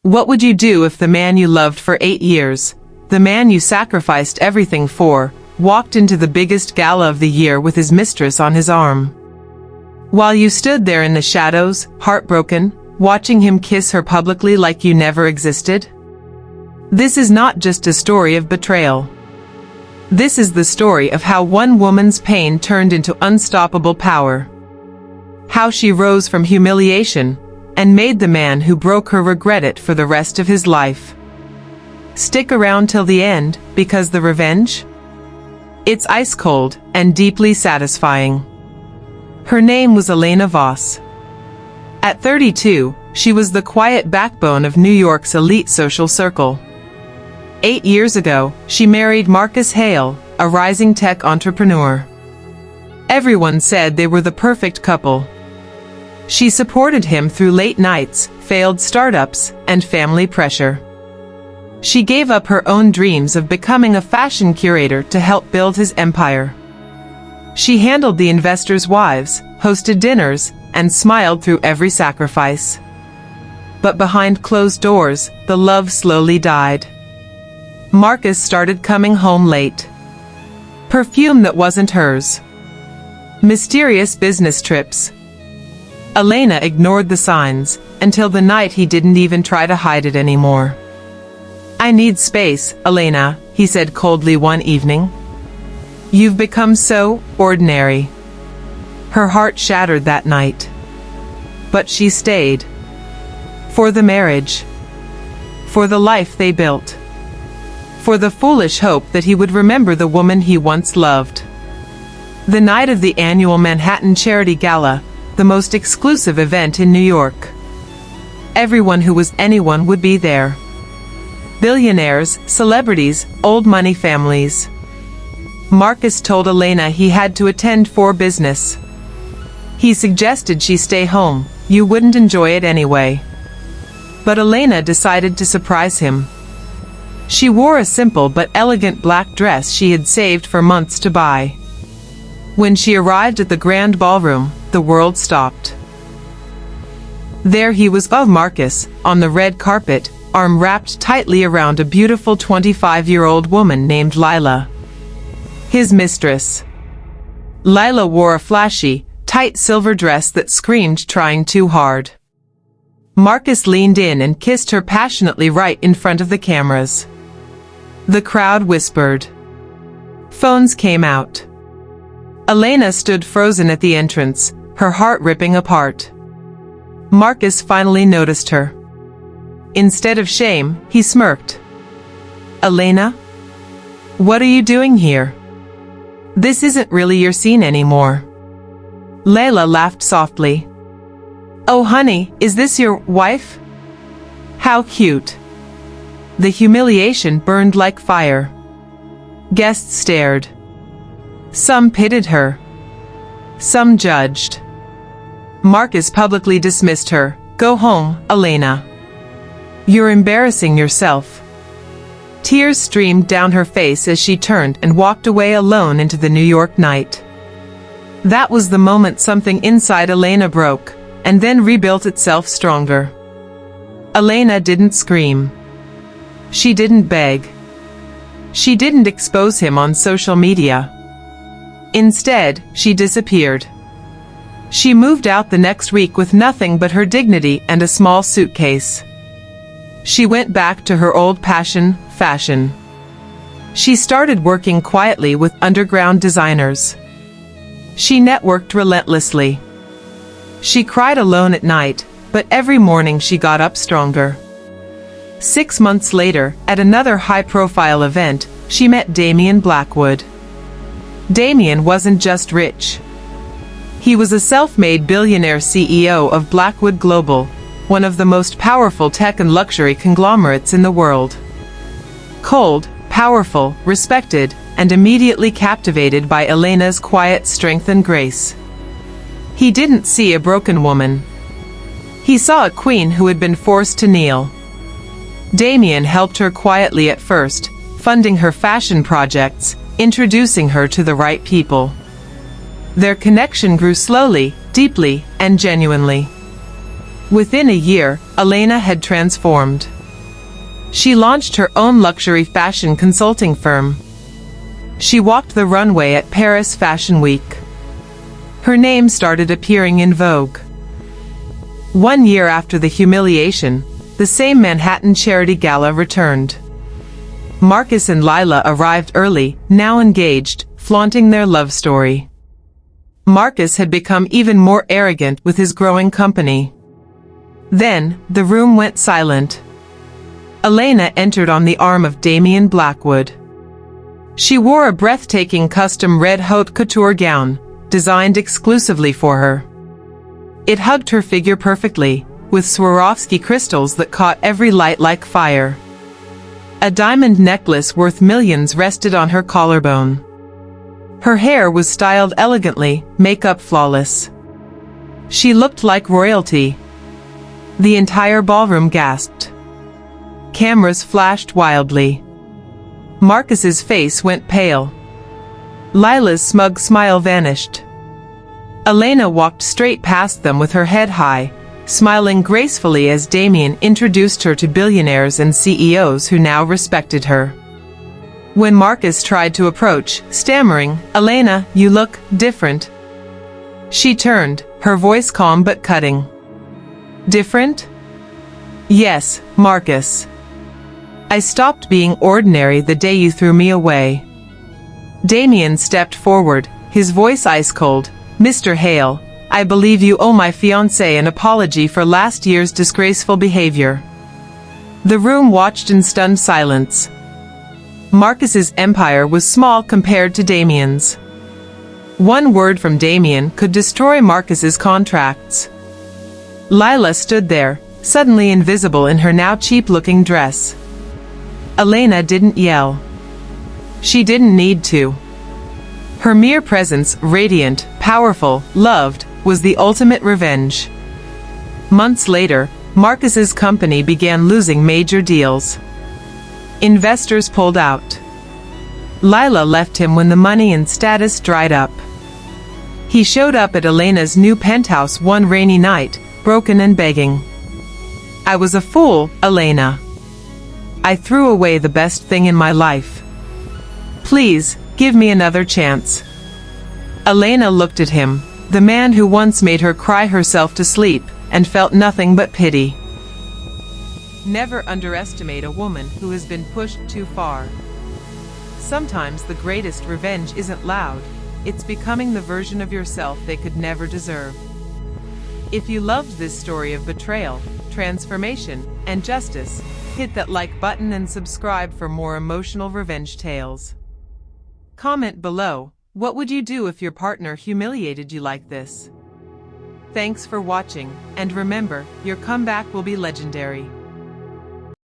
What would you do if the man you loved for 8 years, the man you sacrificed everything for, walked into the biggest gala of the year with his mistress on his arm? While you stood there in the shadows, heartbroken, watching him kiss her publicly like you never existed? This is not just a story of betrayal. This is the story of how one woman's pain turned into unstoppable power. How she rose from humiliation and made the man who broke her regret it for the rest of his life. Stick around till the end, because the revenge? It's ice cold and deeply satisfying. Her name was Elena Voss. At 32, she was the quiet backbone of New York's elite social circle. 8 years ago, she married Marcus Hale, a rising tech entrepreneur. Everyone said they were the perfect couple. She supported him through late nights, failed startups, and family pressure. She gave up her own dreams of becoming a fashion curator to help build his empire. She handled the investors' wives, hosted dinners, and smiled through every sacrifice. But behind closed doors, the love slowly died. Marcus started coming home late. Perfume that wasn't hers. Mysterious business trips. Elena ignored the signs, until the night he didn't even try to hide it anymore. "I need space, Elena," he said coldly one evening. "You've become so ordinary." Her heart shattered that night. But she stayed. For the marriage. For the life they built. For the foolish hope that he would remember the woman he once loved. The night of the annual Manhattan Charity Gala, the most exclusive event in New York. Everyone who was anyone would be there. Billionaires, celebrities, old money families. Marcus told Elena he had to attend for business. He suggested she stay home, you wouldn't enjoy it anyway. But Elena decided to surprise him. She wore a simple but elegant black dress she had saved for months to buy. When she arrived at the grand ballroom, the world stopped. There he was, Marcus, on the red carpet, arm wrapped tightly around a beautiful 25-year-old woman named Lila. His mistress. Lila wore a flashy, tight silver dress that screamed trying too hard. Marcus leaned in and kissed her passionately right in front of the cameras. The crowd whispered. Phones came out. Elena stood frozen at the entrance, her heart ripping apart. Marcus finally noticed her. Instead of shame, he smirked. "Elena? What are you doing here? This isn't really your scene anymore." Layla laughed softly. "Oh honey, is this your wife? How cute." The humiliation burned like fire. Guests stared. Some pitied her. Some judged. Marcus publicly dismissed her. "Go home, Elena. You're embarrassing yourself." Tears streamed down her face as she turned and walked away alone into the New York night. That was the moment something inside Elena broke, and then rebuilt itself stronger. Elena didn't scream. She didn't beg. She didn't expose him on social media. Instead, she disappeared. She moved out the next week with nothing but her dignity and a small suitcase. She went back to her old passion, fashion. She started working quietly with underground designers. She networked relentlessly. She cried alone at night, but every morning she got up stronger. 6 months later, at another high-profile event, she met Damian Blackwood. Damian wasn't just rich. He was a self-made billionaire CEO of Blackwood Global, one of the most powerful tech and luxury conglomerates in the world. Cold, powerful, respected, and immediately captivated by Elena's quiet strength and grace. He didn't see a broken woman. He saw a queen who had been forced to kneel. Damian helped her quietly at first, funding her fashion projects, introducing her to the right people. Their connection grew slowly, deeply, and genuinely. Within a year, Elena had transformed. She launched her own luxury fashion consulting firm. She walked the runway at Paris Fashion Week. Her name started appearing in Vogue. 1 year after the humiliation, the same Manhattan charity gala returned. Marcus and Lila arrived early, now engaged, flaunting their love story. Marcus had become even more arrogant with his growing company. Then, the room went silent. Elena entered on the arm of Damian Blackwood. She wore a breathtaking custom red haute couture gown, designed exclusively for her. It hugged her figure perfectly, with Swarovski crystals that caught every light like fire. A diamond necklace worth millions rested on her collarbone. Her hair was styled elegantly, makeup flawless. She looked like royalty. The entire ballroom gasped. Cameras flashed wildly. Marcus's face went pale. Lila's smug smile vanished. Elena walked straight past them with her head high, smiling gracefully as Damian introduced her to billionaires and CEOs who now respected her. When Marcus tried to approach, stammering, "Elena, you look different," she turned, her voice calm but cutting. "Different?" "Yes, Marcus. I stopped being ordinary the day you threw me away." Damian stepped forward, his voice ice-cold. "Mr. Hale, I believe you owe my fiancé an apology for last year's disgraceful behavior." The room watched in stunned silence. Marcus's empire was small compared to Damian's. One word from Damian could destroy Marcus's contracts. Lila stood there, suddenly invisible in her now cheap-looking dress. Elena didn't yell. She didn't need to. Her mere presence, radiant, powerful, loved, was the ultimate revenge. Months later, Marcus's company began losing major deals. Investors pulled out. Lila left him when the money and status dried up. He showed up at Elena's new penthouse one rainy night, broken and begging. "I was a fool, Elena. I threw away the best thing in my life. Please, give me another chance." Elena looked at him, the man who once made her cry herself to sleep, and felt nothing but pity. Never underestimate a woman who has been pushed too far. Sometimes the greatest revenge isn't loud, it's becoming the version of yourself they could never deserve. If you loved this story of betrayal, transformation, and justice, hit that like button and subscribe for more emotional revenge tales. Comment below, what would you do if your partner humiliated you like this? Thanks for watching, and remember, your comeback will be legendary.